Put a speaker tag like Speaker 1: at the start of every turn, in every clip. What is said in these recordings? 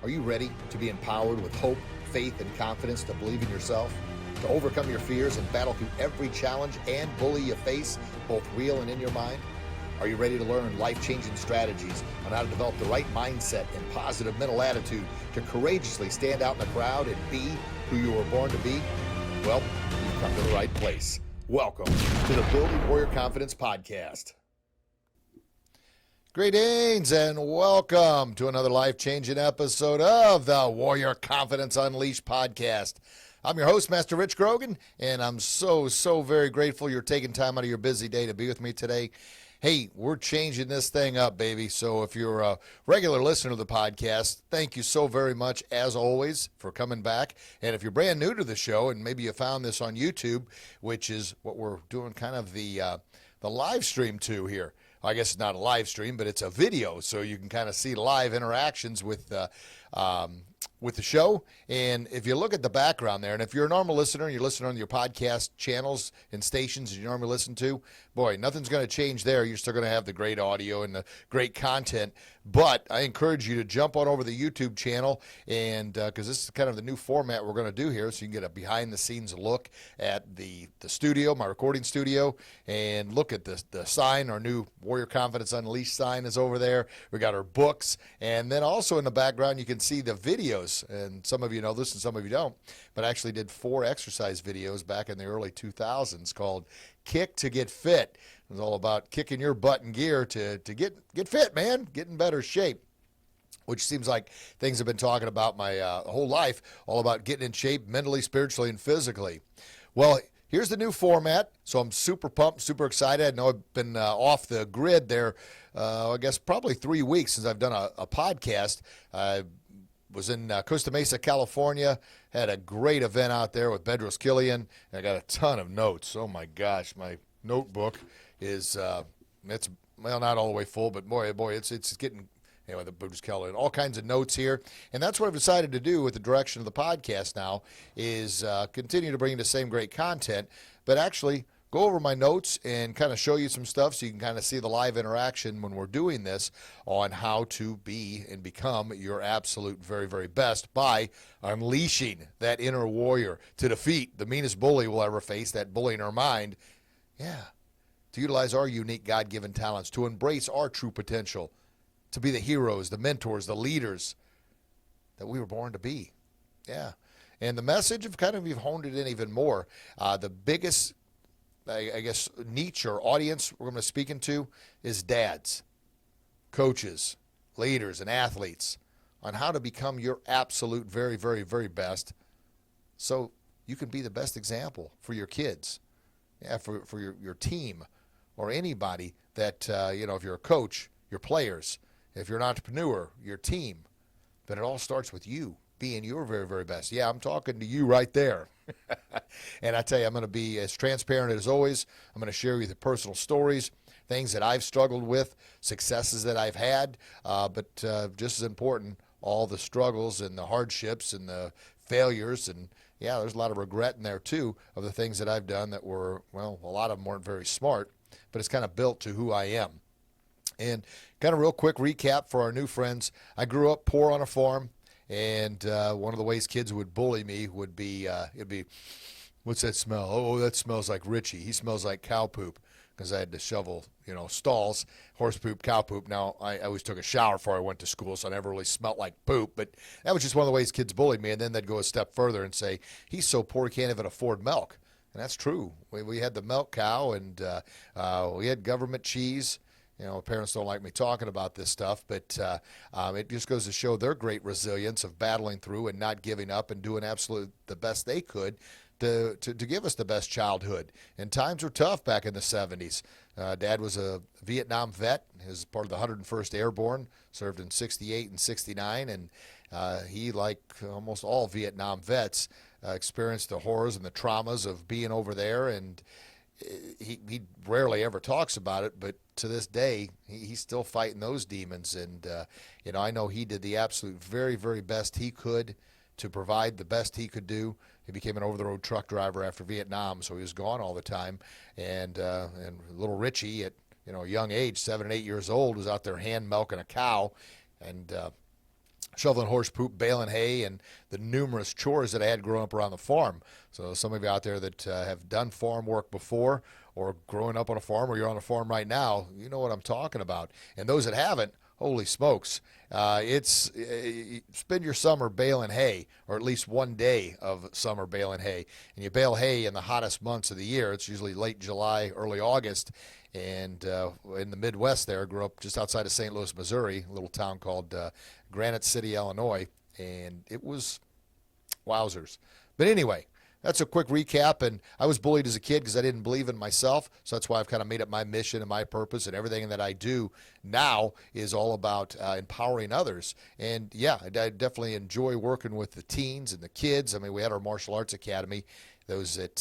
Speaker 1: Are you ready to be empowered with hope, faith, and confidence to believe in yourself, to overcome your fears and battle through every challenge and bully you face, both real and in your mind? Are you ready to learn life-changing strategies on how to develop the right mindset and positive mental attitude to courageously stand out in the crowd and be who you were born to be? Well, you've come to the right place. Welcome to the Building Warrior Confidence Podcast. Greetings and welcome to another life-changing episode of the Warrior Confidence Unleashed podcast. I'm your host, Master Rich Grogan, and I'm so very grateful you're taking time out of your busy day to be with me today. Hey, we're changing this thing up, baby. So if you're a regular listener to the podcast, thank you so very much, as always, for coming back. And if you're brand new to the show, and maybe you found this on YouTube, which is what we're doing kind of the live stream to here. I guess it's not a live stream, but it's a video, so you can kind of see live interactions with the show. And if you look at the background there, and if you're a normal listener and you're listening on your podcast channels and stations you normally listen to, boy, nothing's going to change there. You're still going to have the great audio and the great content. But I encourage you to jump on over the YouTube channel, and because this is kind of the new format we're going to do here, so you can get a behind-the-scenes look at the studio, my recording studio, and look at the sign. Our new Warrior Confidence Unleashed sign is over there. We got our books, and then also in the background you can see the videos. And some of you know this and some of you don't, but I actually did 4 exercise videos back in the early 2000s called Kick to Get Fit. It was all about kicking your butt in gear to get fit, man, get in better shape, which seems like things I've been talking about my whole life, all about getting in shape mentally, spiritually, and physically. Well, here's the new format, so I'm super pumped, super excited. I know I've been off the grid there, I guess probably 3 weeks since I've done a podcast. I was in Costa Mesa, California, had a great event out there with Bedros Killian, and I got a ton of notes. Oh my gosh, my notebook is, it's, well, not all the way full, but boy, it's getting, anyway, the Bedros Killian, all kinds of notes here. And that's what I've decided to do with the direction of the podcast now is continue to bring you the same great content, but actually go over my notes and kind of show you some stuff so you can kind of see the live interaction when we're doing this on how to be and become your absolute very best by unleashing that inner warrior to defeat the meanest bully we'll ever face, that bully in our mind. Yeah. To utilize our unique God-given talents, to embrace our true potential, to be the heroes, the mentors, the leaders that we were born to be. Yeah. And the message of kind of, you've honed it in even more. The biggest, I guess, niche or audience we're going to be speaking to is dads, coaches, leaders, and athletes on how to become your absolute very best so you can be the best example for your kids, yeah, for your team, or anybody that, if you're a coach, your players, if you're an entrepreneur, your team. But it all starts with you being your very best. Yeah, I'm talking to you right there. And I tell you, I'm going to be as transparent as always. I'm going to share with you the personal stories, things that I've struggled with, successes that I've had, but just as important, all the struggles and the hardships and the failures. And yeah, there's a lot of regret in there too of the things that I've done that were, well, a lot of them weren't very smart, but it's kind of built to who I am. And kind of real quick recap for our new friends. I grew up poor on a farm. And one of the ways kids would bully me would be, it'd be, what's that smell? Oh, that smells like Richie. He smells like cow poop, because I had to shovel, stalls, horse poop, cow poop. Now, I always took a shower before I went to school, so I never really smelled like poop. But that was just one of the ways kids bullied me. And then they'd go a step further and say, he's so poor he can't even afford milk. And that's true. We had the milk cow, and we had government cheese. Parents don't like me talking about this stuff, but it just goes to show their great resilience of battling through and not giving up and doing absolutely the best they could to give us the best childhood. And times were tough back in the 70s. Dad was a Vietnam vet. He was part of the 101st Airborne, served in 68 and 69, and he, like almost all Vietnam vets, experienced the horrors and the traumas of being over there, and he rarely ever talks about it, but to this day, he's still fighting those demons. And, I know he did the absolute very best he could to provide the best he could do. He became an over-the-road truck driver after Vietnam, so he was gone all the time. And little Richie, at a young age, 7 and 8 years old, was out there hand milking a cow. And shoveling horse poop, baling hay, and the numerous chores that I had growing up around the farm. So some of you out there that have done farm work before or growing up on a farm or you're on a farm right now, you know what I'm talking about. And those that haven't, holy smokes, spend your summer baling hay, or at least one day of summer baling hay. And you bale hay in the hottest months of the year. It's usually late July, early August. And in the Midwest there, I grew up just outside of St. Louis, Missouri, a little town called Granite City, Illinois. And it was wowzers. But anyway, that's a quick recap. And I was bullied as a kid because I didn't believe in myself. So that's why I've kind of made it my mission and my purpose. And everything that I do now is all about empowering others. And yeah, I definitely enjoy working with the teens and the kids. I mean, we had our martial arts academy. Those that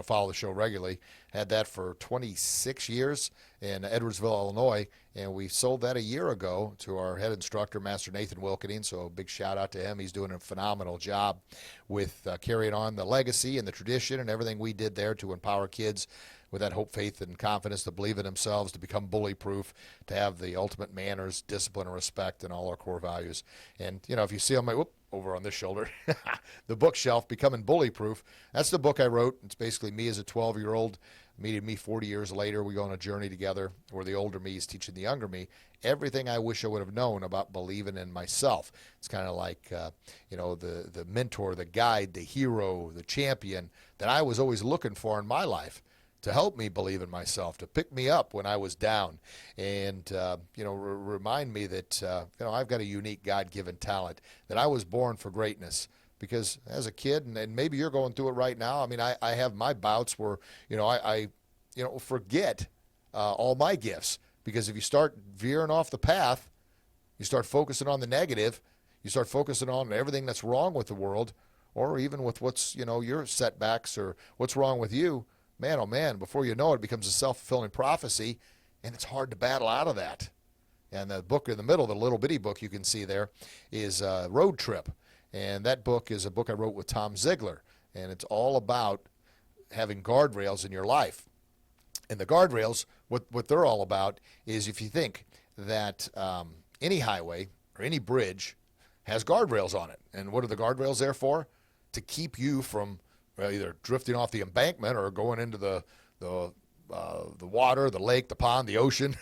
Speaker 1: follow the show regularly had that for 26 years in Edwardsville, Illinois, and we sold that a year ago to our head instructor, Master Nathan Wilkening. So a big shout out to him. He's doing a phenomenal job with carrying on the legacy and the tradition and everything we did there to empower kids with that hope, faith, and confidence to believe in themselves, to become bully-proof, to have the ultimate manners, discipline, and respect, and all our core values. And if you see on my over on this shoulder, the bookshelf, Becoming Bully-Proof. That's the book I wrote. It's basically me as a 12-year-old, meeting me 40 years later. We go on a journey together where the older me is teaching the younger me everything I wish I would have known about believing in myself. It's kind of like, the mentor, the guide, the hero, the champion that I was always looking for in my life to help me believe in myself, to pick me up when I was down, and remind me that I've got a unique God-given talent, that I was born for greatness. Because as a kid, and maybe you're going through it right now, I mean, I have my bouts where I forget all my gifts, because if you start veering off the path, you start focusing on the negative, you start focusing on everything that's wrong with the world, or even with what's your setbacks or what's wrong with you. Man, oh man, before you know it, it becomes a self-fulfilling prophecy, and it's hard to battle out of that. And the book in the middle, the little bitty book you can see there, is Road Trip. And that book is a book I wrote with Tom Ziegler, and it's all about having guardrails in your life. And the guardrails, what they're all about is, if you think that any highway or any bridge has guardrails on it. And what are the guardrails there for? To keep you from either drifting off the embankment or going into the water, the lake, the pond, the ocean.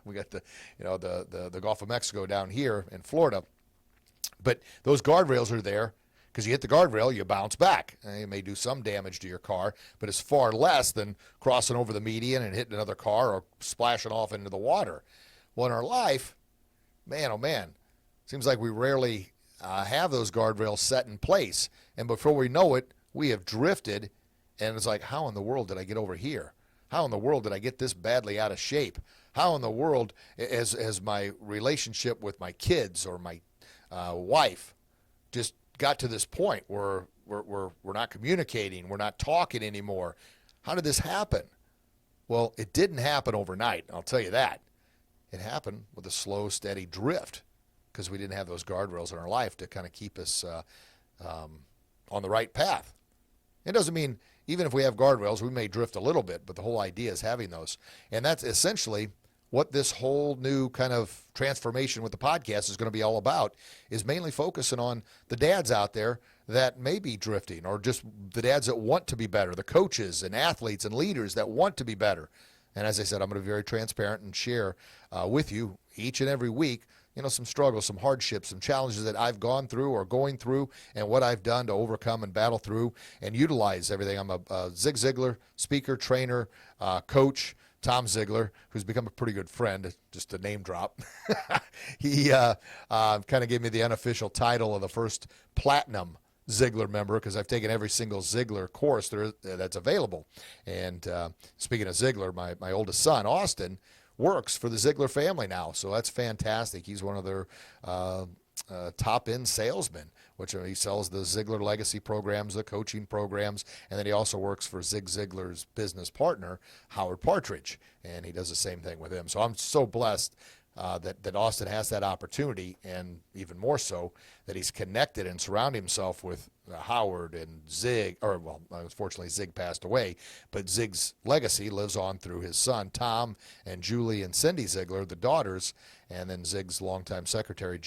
Speaker 1: We got the Gulf of Mexico down here in Florida. But those guardrails are there because you hit the guardrail, you bounce back. And you may do some damage to your car, but it's far less than crossing over the median and hitting another car or splashing off into the water. Well, in our life, man, oh man, seems like we rarely have those guardrails set in place. And before we know it, we have drifted, and it's like, how in the world did I get over here? How in the world did I get this badly out of shape? How in the world has my relationship with my kids or my wife just got to this point where we're not communicating, we're not talking anymore? How did this happen? Well, it didn't happen overnight, I'll tell you that. It happened with a slow, steady drift because we didn't have those guardrails in our life to kind of keep us on the right path. It doesn't mean even if we have guardrails, we may drift a little bit, but the whole idea is having those. And that's essentially what this whole new kind of transformation with the podcast is going to be all about, is mainly focusing on the dads out there that may be drifting, or just the dads that want to be better, the coaches and athletes and leaders that want to be better. And as I said, I'm going to be very transparent and share with you each and every week some struggles, some hardships, some challenges that I've gone through or going through, and what I've done to overcome and battle through and utilize everything. I'm a Zig Ziglar speaker, trainer, coach, Tom Ziegler, who's become a pretty good friend, just a name drop. He kind of gave me the unofficial title of the first platinum Ziegler member, because I've taken every single Ziegler course that's available. And speaking of Ziegler, my oldest son, Austin, works for the Ziegler family now, so that's fantastic. He's one of their top-end salesmen, which he sells the Ziegler Legacy programs, the coaching programs, and then he also works for Zig Ziglar's business partner, Howard Partridge, and he does the same thing with him. So I'm so blessed that Austin has that opportunity, and even more so that he's connected and surrounded himself with Howard and Zig, or well, unfortunately Zig passed away, but Zig's legacy lives on through his son Tom and Julie and Cindy Ziegler, the daughters, and then Zig's longtime secretary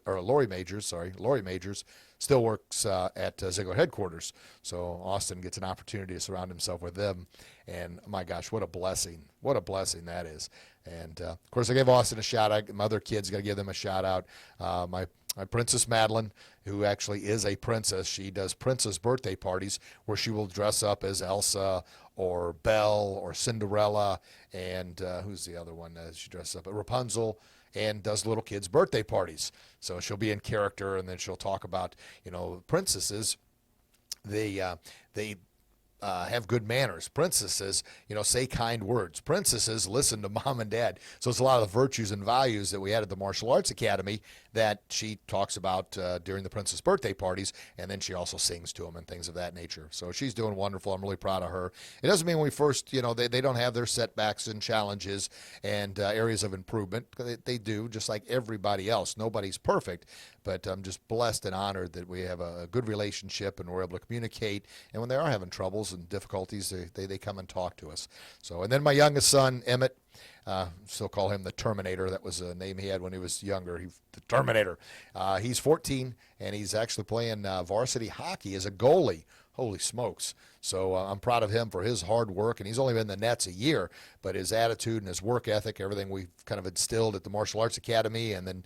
Speaker 1: Lori Majors, still works at Ziegler headquarters. So Austin gets an opportunity to surround himself with them, and my gosh, what a blessing! What a blessing that is. And of course, I gave Austin a shout out. My other kids got to give them a shout out. My Princess Madeline, who actually is a princess, she does princess birthday parties where she will dress up as Elsa or Belle or Cinderella, and who's the other one? She dresses up as Rapunzel, and does little kids' birthday parties. So she'll be in character, and then she'll talk about, princesses. They have good manners. Princesses, say kind words. Princesses listen to mom and dad. So it's a lot of the virtues and values that we had at the Martial Arts Academy that she talks about during the princess birthday parties, and then she also sings to them and things of that nature. So she's doing wonderful. I'm really proud of her. It doesn't mean when we first, they don't have their setbacks and challenges and areas of improvement. They do, just like everybody else. Nobody's perfect, but I'm just blessed and honored that we have a good relationship and we're able to communicate. And when they are having troubles and difficulties, they come and talk to us. So, and then my youngest son, Emmett, still call him the Terminator. That was a name he had when he was younger. The Terminator. He's 14, and he's actually playing varsity hockey as a goalie. Holy smokes. So I'm proud of him for his hard work, and he's only been in the nets a year, but his attitude and his work ethic, everything we've kind of instilled at the Martial Arts Academy, and then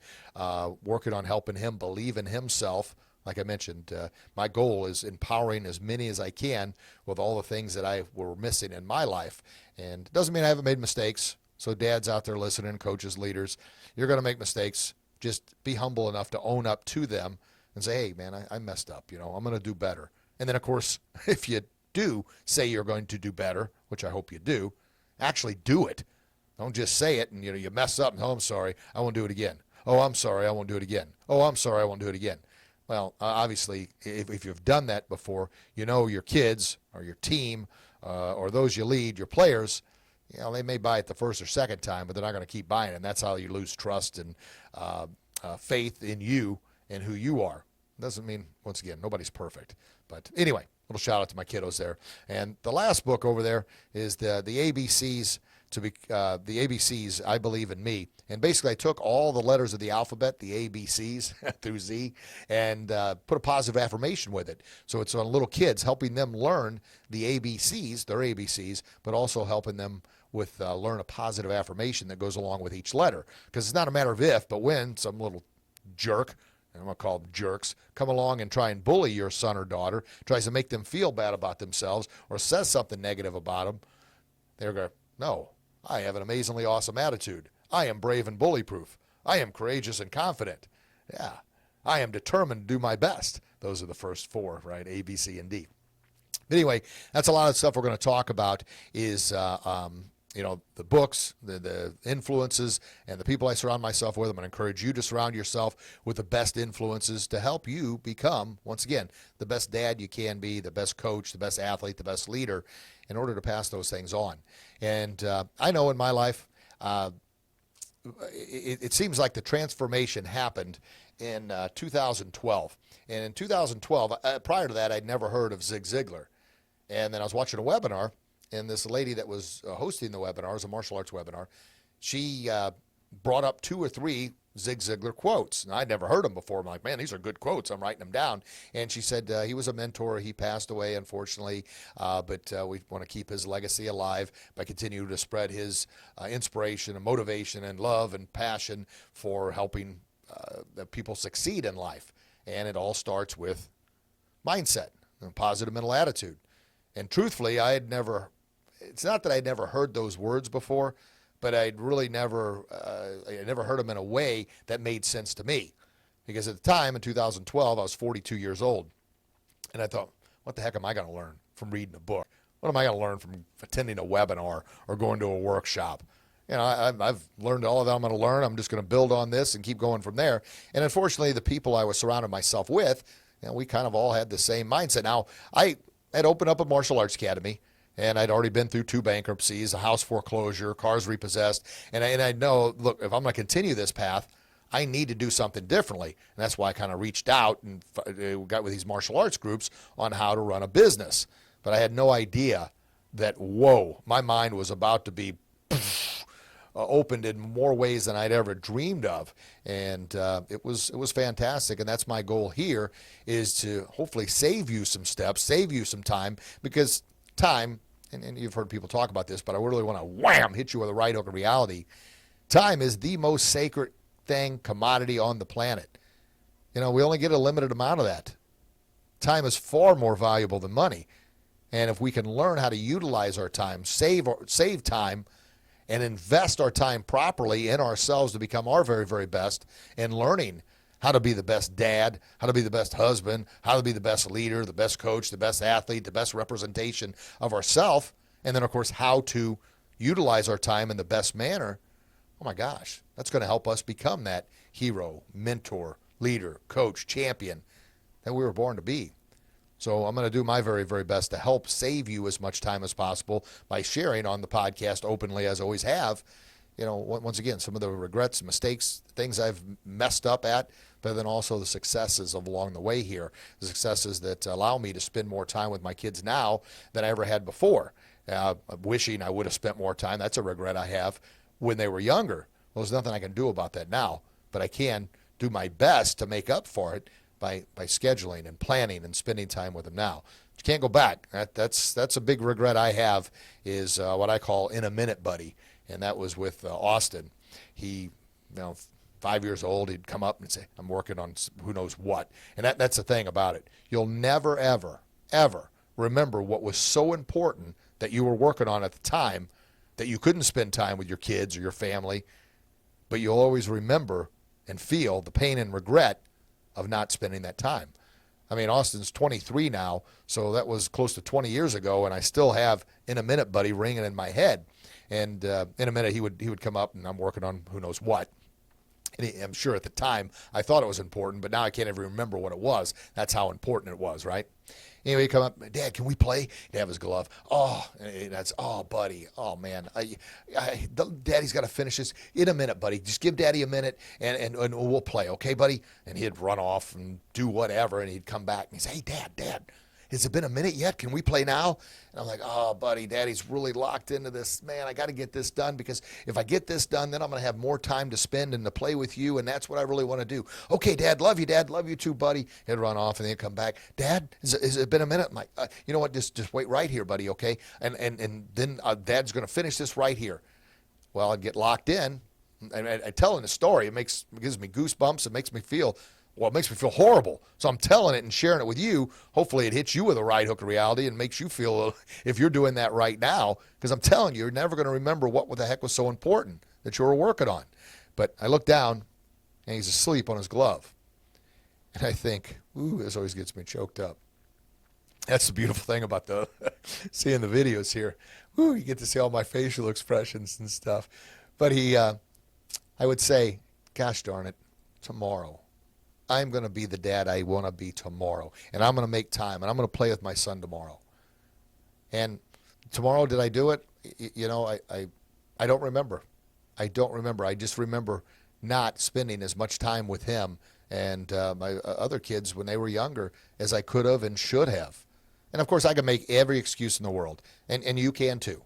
Speaker 1: working on helping him believe in himself. Like I mentioned, my goal is empowering as many as I can with all the things that I were missing in my life. And it doesn't mean I haven't made mistakes. So dads out there listening, coaches, leaders, you're going to make mistakes. Just be humble enough to own up to them and say, hey, man, I messed up. I'm going to do better. And then, of course, if you do say you're going to do better, which I hope you do, actually do it. Don't just say it and, you mess up and, oh, I'm sorry, I won't do it again. Oh, I'm sorry, I won't do it again. Oh, I'm sorry, I won't do it again. Well, obviously, if you've done that before, your kids or your team or those you lead, your players, they may buy it the first or second time, but they're not going to keep buying it. And that's how you lose trust and faith in you and who you are. Doesn't mean, once again, nobody's perfect. But anyway, little shout out to my kiddos there. And the last book over there is the ABCs the ABCs, I Believe in Me. And basically I took all the letters of the alphabet, the ABCs through Z, and put a positive affirmation with it. So it's on little kids, helping them learn the ABCs, their ABCs, but also helping them with learn a positive affirmation that goes along with each letter. Because it's not a matter of if, but when some little jerk, and I'm going to call them jerks, come along and try and bully your son or daughter, tries to make them feel bad about themselves or says something negative about them, they're going, no, I have an amazingly awesome attitude. I am brave and bully-proof. I am courageous and confident. Yeah, I am determined to do my best. Those are the first four, right? A, B, C, and D. But anyway, that's a lot of stuff we're going to talk about is the books, the influences, and the people I surround myself with. I'm going to encourage you to surround yourself with the best influences to help you become, once again, the best dad you can be, the best coach, the best athlete, the best leader, in order to pass those things on. And I know in my life, it seems like the transformation happened in 2012. And in 2012, prior to that, I'd never heard of Zig Ziglar. And then I was watching a webinar, and this lady that was hosting the webinar, it was a martial arts webinar, she brought up 2 or 3 Zig Ziglar quotes. And I'd never heard them before. I'm like, man, these are good quotes. I'm writing them down. And she said he was a mentor. He passed away, unfortunately, but we want to keep his legacy alive by continuing to spread his inspiration and motivation and love and passion for helping people succeed in life. And it all starts with mindset and positive mental attitude. And truthfully, it's not that I'd never heard those words before, but I never heard them in a way that made sense to me. Because at the time, in 2012, I was 42 years old. And I thought, what the heck am I going to learn from reading a book? What am I going to learn from attending a webinar or going to a workshop? I've learned all that I'm going to learn. I'm just going to build on this and keep going from there. And unfortunately, the people I was surrounding myself with, we kind of all had the same mindset. Now, I had opened up a martial arts academy, And I'd already been through 2 bankruptcies, a house foreclosure, cars repossessed. And I know, look, if I'm going to continue this path, I need to do something differently. And that's why I kind of reached out and got with these martial arts groups on how to run a business. But I had no idea that, whoa, my mind was about to be opened in more ways than I'd ever dreamed of. And it was fantastic. And that's my goal here, is to hopefully save you some steps, save you some time, because time, and you've heard people talk about this, but I really want to wham, hit you with a right hook of reality. Time is the most sacred commodity on the planet. We only get a limited amount of that. Time is far more valuable than money. And if we can learn how to utilize our time, save time, and invest our time properly in ourselves to become our very, very best, and learning how to be the best dad, how to be the best husband, how to be the best leader, the best coach, the best athlete, the best representation of ourselves, and then, of course, how to utilize our time in the best manner, oh my gosh, that's going to help us become that hero, mentor, leader, coach, champion that we were born to be. So I'm going to do my very, very best to help save you as much time as possible by sharing on the podcast openly, as I always have. Once again, some of the regrets, mistakes, things I've messed up at, but then also the successes of along the way here, the successes that allow me to spend more time with my kids now than I ever had before. Wishing I would have spent more time, that's a regret I have, when they were younger. Well, there's nothing I can do about that now, but I can do my best to make up for it by scheduling and planning and spending time with them now. You can't go back. That's a big regret I have, is what I call in a minute buddy, and that was with Austin. He, 5 years old, he'd come up and say, I'm working on who knows what. And that's the thing about it. You'll never, ever, ever remember what was so important that you were working on at the time that you couldn't spend time with your kids or your family, but you'll always remember and feel the pain and regret of not spending that time. I mean, Austin's 23 now, so that was close to 20 years ago, and I still have in a minute buddy ringing in my head. And in a minute he would come up, and I'm working on who knows what. And I'm sure at the time I thought it was important, but now I can't even remember what it was. That's how important it was, right? Anyway, he come up, Dad, can we play? He'd have his glove. Oh, buddy. Oh, man. Daddy's got to finish this in a minute, buddy. Just give Daddy a minute, and we'll play, okay, buddy? And he'd run off and do whatever, and he'd come back, and he'd say, hey, Dad, has it been a minute yet? Can we play now? And I'm like, oh, buddy, Daddy's really locked into this. Man, I got to get this done, because if I get this done, then I'm going to have more time to spend and to play with you, and that's what I really want to do. Okay, Dad, love you, Dad. Love you too, buddy. He'd run off, and then he'd come back. Dad, has it been a minute? I'm like, you know what, just wait right here, buddy, okay? And then Dad's going to finish this right here. Well, I'd get locked in, and I telling the story, it gives me goosebumps. It makes me feel horrible. So I'm telling it and sharing it with you. Hopefully it hits you with a right hook of reality and makes you feel, if you're doing that right now, because I'm telling you, you're never going to remember what the heck was so important that you were working on. But I look down, and he's asleep on his glove. And I think, ooh, this always gets me choked up. That's the beautiful thing about seeing the videos here. Ooh, you get to see all my facial expressions and stuff. But I would say, gosh darn it, tomorrow, I'm going to be the dad I want to be tomorrow. And I'm going to make time, and I'm going to play with my son tomorrow. And tomorrow, did I do it? I don't remember. I don't remember. I just remember not spending as much time with him and my other kids when they were younger as I could have and should have. And, of course, I can make every excuse in the world, and you can too.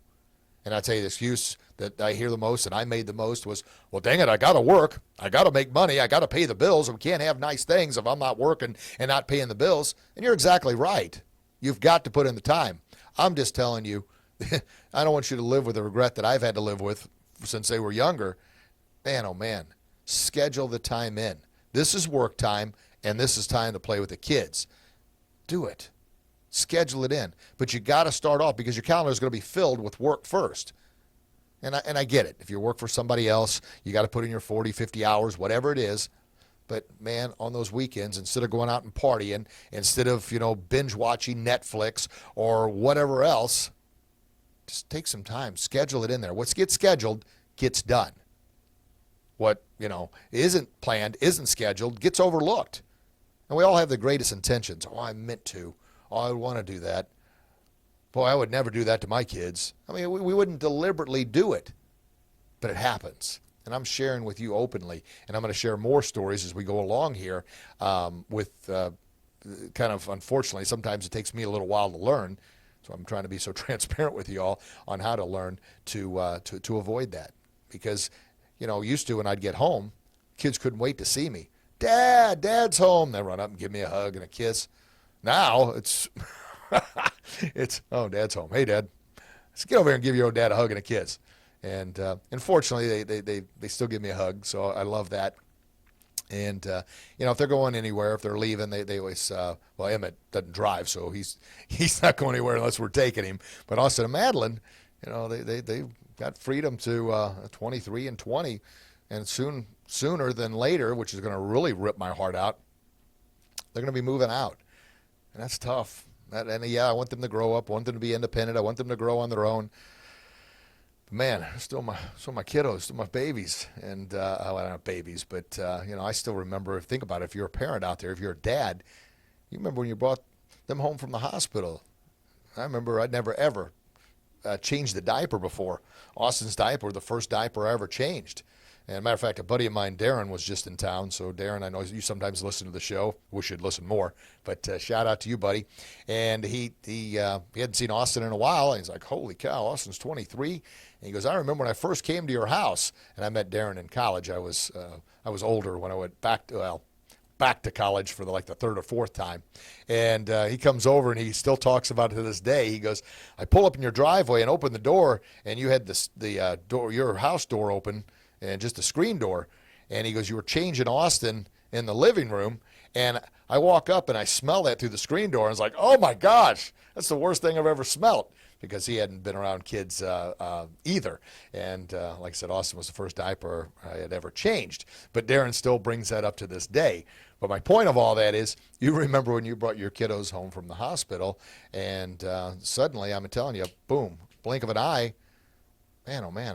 Speaker 1: And I tell you, the excuse that I hear the most and I made the most was, well, dang it, I got to work. I got to make money. I got to pay the bills. We can't have nice things if I'm not working and not paying the bills. And you're exactly right. You've got to put in the time. I'm just telling you, I don't want you to live with the regret that I've had to live with since they were younger. Man, oh, man, schedule the time in. This is work time, and this is time to play with the kids. Do it. Schedule it in. But you got to start off, because your calendar is going to be filled with work first. And I get it. If you work for somebody else, you got to put in your 40, 50 hours, whatever it is. But, man, on those weekends, instead of going out and partying, instead of, binge watching Netflix or whatever else, just take some time. Schedule it in there. What gets scheduled gets done. What, isn't planned, isn't scheduled, gets overlooked. And we all have the greatest intentions. Oh, I meant to. Oh, I want to do that. Boy, I would never do that to my kids. I mean, we wouldn't deliberately do it, but it happens. And I'm sharing with you openly, and I'm going to share more stories as we go along here with kind of, unfortunately, sometimes it takes me a little while to learn. So I'm trying to be so transparent with you all on how to learn to avoid that. Because, used to when I'd get home, kids couldn't wait to see me. Dad's home. They run up and give me a hug and a kiss. Now it's oh, Dad's home. Hey, Dad, let's get over here and give your old dad a hug and a kiss. And fortunately, they still give me a hug, so I love that. And if they're going anywhere, if they're leaving, they always well, Emmett doesn't drive, so he's not going anywhere unless we're taking him. But Austin and Madeline, they got freedom to 23 and 20, and sooner than later, which is going to really rip my heart out, they're going to be moving out, and that's tough. I want them to grow up, I want them to be independent, I want them to grow on their own. But man, still my kiddos, still my babies, and not babies, but I still remember. Think about it. If you're a parent out there, if you're a dad, you remember when you brought them home from the hospital. I remember I'd never ever changed the diaper before. Austin's diaper, the first diaper I ever changed. And as a matter of fact, a buddy of mine, Darren, was just in town. So, Darren, I know you sometimes listen to the show. Wish you'd listen more. But shout out to you, buddy. And he hadn't seen Austin in a while. And he's like, holy cow, Austin's 23. And he goes, I remember when I first came to your house. And I met Darren in college. I was older when I went back to college for the third or fourth time. And he comes over and he still talks about it to this day. He goes, I pull up in your driveway and open the door, and you had the door, your house door open, and just a screen door. And he goes, you were changing Austin in the living room. And I walk up and I smell that through the screen door. And it's like, oh my gosh, that's the worst thing I've ever smelled, because he hadn't been around kids either. And like I said, Austin was the first diaper I had ever changed. But Darren still brings that up to this day. But my point of all that is, you remember when you brought your kiddos home from the hospital, and suddenly, I'm telling you, boom, blink of an eye, man, oh man,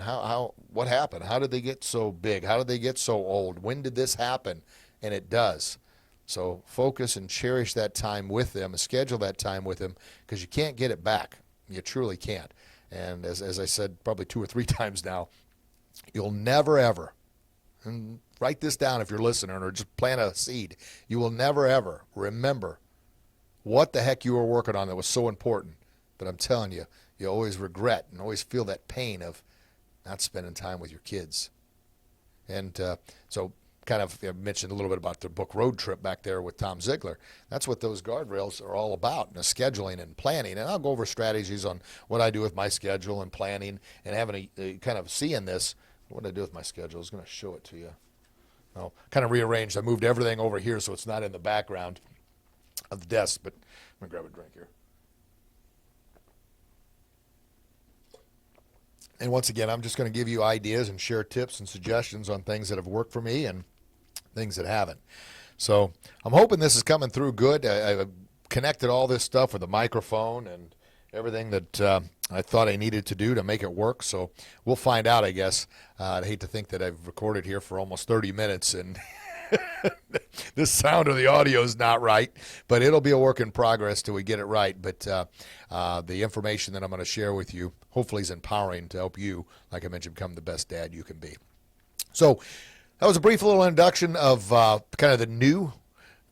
Speaker 1: what happened? How did they get so big? How did they get so old? When did this happen? And it does. So focus and cherish that time with them, and schedule that time with them, because you can't get it back. You truly can't. And as I said probably 2 or 3 times now, you'll never ever, and write this down if you're listening, or just plant a seed, you will never ever remember what the heck you were working on that was so important. But I'm telling you, you always regret and always feel that pain of not spending time with your kids. And so kind of mentioned a little bit about the book Road Trip back there with Tom Ziegler. That's what those guardrails are all about, scheduling and planning. And I'll go over strategies on what I do with my schedule and planning, and having a kind of seeing this. What did I do with my schedule? I was going to show it to you. Well, kind of rearranged. I moved everything over here so it's not in the background of the desk, but I'm going to grab a drink here. And once again, I'm just going to give you ideas and share tips and suggestions on things that have worked for me and things that haven't. So I'm hoping this is coming through good. I've connected all this stuff with the microphone and everything that I thought I needed to do to make it work. So we'll find out, I guess. I'd hate to think that I've recorded here for almost 30 minutes and the sound of the audio is not right, but it'll be a work in progress till we get it right. But the information that I'm going to share with you hopefully is empowering to help you, like I mentioned, become the best dad you can be. So that was a brief little introduction of kind of the new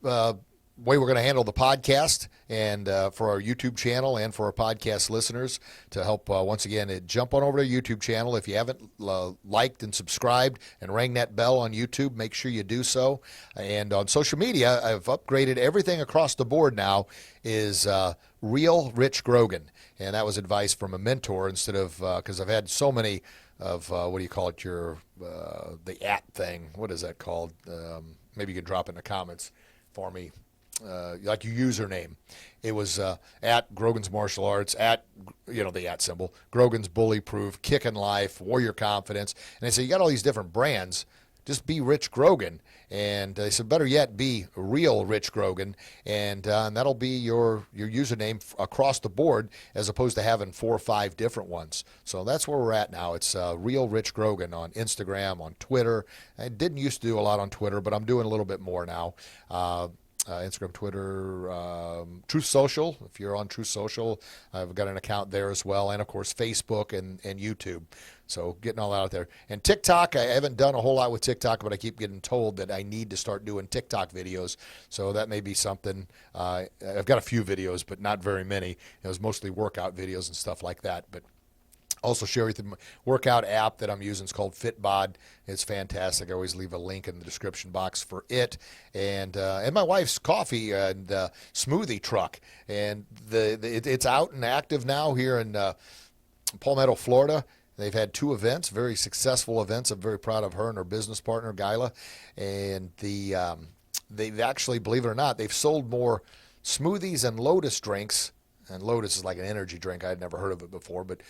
Speaker 1: way we're going to handle the podcast, and for our YouTube channel and for our podcast listeners, to help once again jump on over to our YouTube channel. If you haven't liked and subscribed and rang that bell on YouTube, make sure you do so. And on social media, I've upgraded everything across the board now is Real Rich Grogan, and that was advice from a mentor instead of because I've had so many of what do you call it, your the @ thing. What is that called? Maybe you can drop in the comments for me. Like your username. It was at Grogan's Martial Arts, at, the @ symbol, Grogan's Bully Proof, Kickin' Life, Warrior Confidence. And they said, you got all these different brands. Just be Rich Grogan. And they said, better yet, be Real Rich Grogan. And that'll be your username across the board, as opposed to having 4 or 5 different ones. So that's where we're at now. It's Real Rich Grogan on Instagram, on Twitter. I didn't used to do a lot on Twitter, but I'm doing a little bit more now. Instagram, Twitter, Truth Social. If you're on Truth Social, I've got an account there as well, and of course Facebook and YouTube. So getting all out there. And TikTok, I haven't done a whole lot with TikTok, but I keep getting told that I need to start doing TikTok videos. So that may be something. I've got a few videos, but not very many. It was mostly workout videos and stuff like that. But also share with the workout app that I'm using. It's called FitBod. It's fantastic. I always leave a link in the description box for it. And my wife's coffee and smoothie truck. And it's out and active now here in Palmetto, Florida. They've had 2 events, very successful events. I'm very proud of her and her business partner, Gyla. And they've actually, believe it or not, they've sold more smoothies and Lotus drinks. And Lotus is like an energy drink. I'd never heard of it before, but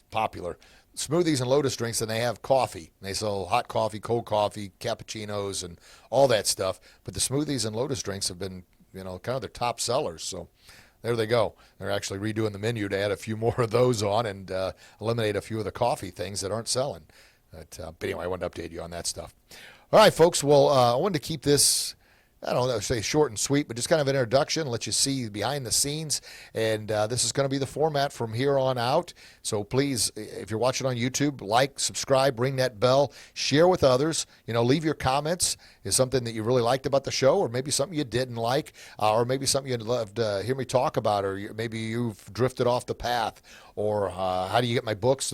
Speaker 1: popular. Smoothies and Lotus drinks, and they have coffee. They sell hot coffee, cold coffee, cappuccinos, and all that stuff. But the smoothies and Lotus drinks have been, kind of their top sellers. So there they go. They're actually redoing the menu to add a few more of those on and eliminate a few of the coffee things that aren't selling. But anyway, I wanted to update you on that stuff. All right, folks. Well, I wanted to keep this, I don't know, say short and sweet, but just kind of an introduction, let you see behind the scenes. And this is going to be the format from here on out. So please, if you're watching on YouTube, like, subscribe, ring that bell, share with others. Leave your comments. Is something that you really liked about the show, or maybe something you didn't like, or maybe something you'd love to hear me talk about, or maybe you've drifted off the path, or how do you get my books?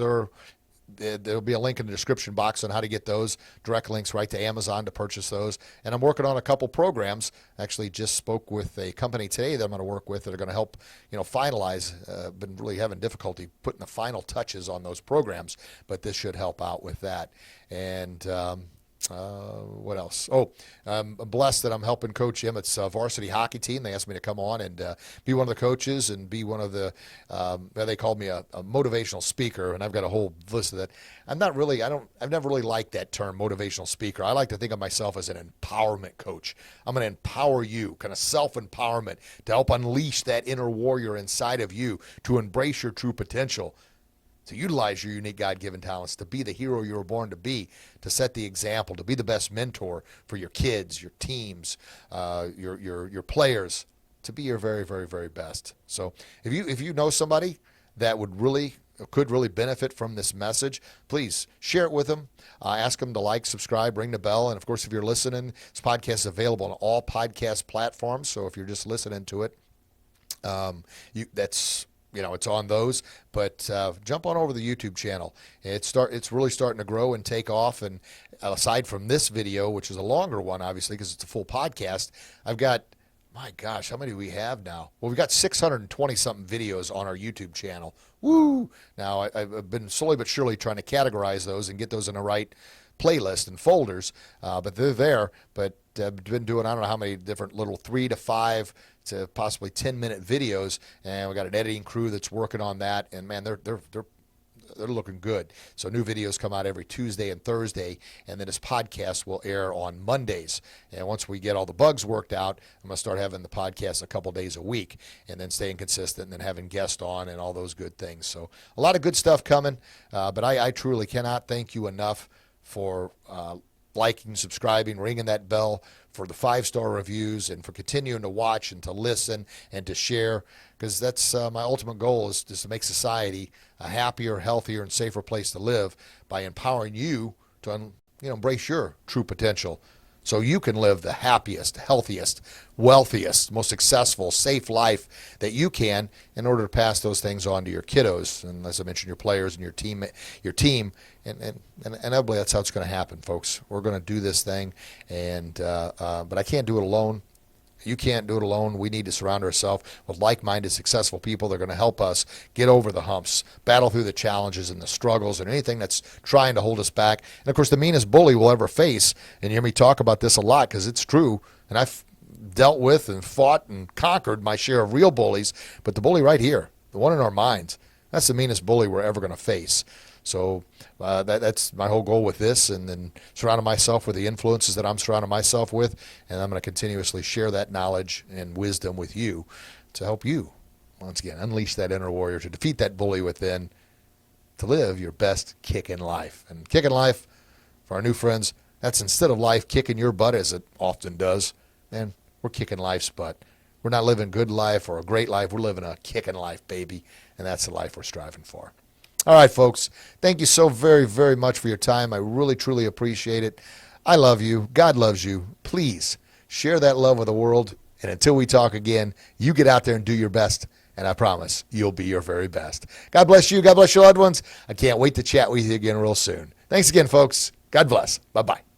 Speaker 1: There'll be a link in the description box on how to get those, direct links right to Amazon to purchase those. And I'm working on a couple programs. Actually just spoke with a company today that I'm going to work with that are going to help, finalize. Been really having difficulty putting the final touches on those programs, but this should help out with that. And what else? I'm blessed that I'm helping Coach Emmett's varsity hockey team. They asked me to come on and be one of the coaches and be one of the, they called me a motivational speaker, and I've got a whole list of that. I've never really liked that term, motivational speaker. I like to think of myself as an empowerment coach. I'm going to empower you, kind of self-empowerment, to help unleash that inner warrior inside of you, to embrace your true potential, to utilize your unique God-given talents, to be the hero you were born to be, to set the example, to be the best mentor for your kids, your teams, your players, to be your very, very, very best. So if you know somebody that could really benefit from this message, please share it with them. Ask them to like, subscribe, ring the bell. And, of course, if you're listening, this podcast is available on all podcast platforms. So if you're just listening to it, it's on those, but jump on over the YouTube channel. It's really starting to grow and take off. And aside from this video, which is a longer one, obviously, because it's a full podcast, I've got, my gosh, how many do we have now? Well, we've got 620 something videos on our YouTube channel. Woo! Now I've been slowly but surely trying to categorize those and get those in the right playlist and folders, but they're there. But I've been doing, I don't know how many different little 3 to 5 to possibly 10-minute videos, and we got an editing crew that's working on that. And man, they're looking good. So new videos come out every Tuesday and Thursday, and then this podcast will air on Mondays. And once we get all the bugs worked out, I'm going to start having the podcast a couple days a week, and then staying consistent, and then having guests on and all those good things. So a lot of good stuff coming, but I truly cannot thank you enough for liking, subscribing, ringing that bell, for the 5-star reviews, and for continuing to watch and to listen and to share, because that's my ultimate goal is just to make society a happier, healthier, and safer place to live by empowering you to embrace your true potential, so you can live the happiest, healthiest, wealthiest, most successful, safe life that you can, in order to pass those things on to your kiddos, and as I mentioned, your players and your team, and inevitably that's how it's going to happen, folks. We're going to do this thing, and but I can't do it alone. You can't do it alone. We need to surround ourselves with like-minded, successful people that are going to help us get over the humps, battle through the challenges and the struggles and anything that's trying to hold us back. And, of course, the meanest bully we'll ever face, and you hear me talk about this a lot because it's true, and I've dealt with and fought and conquered my share of real bullies, but the bully right here, the one in our minds, that's the meanest bully we're ever going to face. So that's my whole goal with this, and then surrounding myself with the influences that I'm surrounding myself with, and I'm going to continuously share that knowledge and wisdom with you to help you, once again, unleash that inner warrior, to defeat that bully within, to live your best kick in life. And kick in life, for our new friends, that's instead of life kicking your butt as it often does, and we're kicking life's butt. We're not living a good life or a great life. We're living a kicking life, baby. And that's the life we're striving for. All right, folks. Thank you so very, very much for your time. I really, truly appreciate it. I love you. God loves you. Please share that love with the world. And until we talk again, you get out there and do your best. And I promise you'll be your very best. God bless you. God bless your loved ones. I can't wait to chat with you again real soon. Thanks again, folks. God bless. Bye-bye.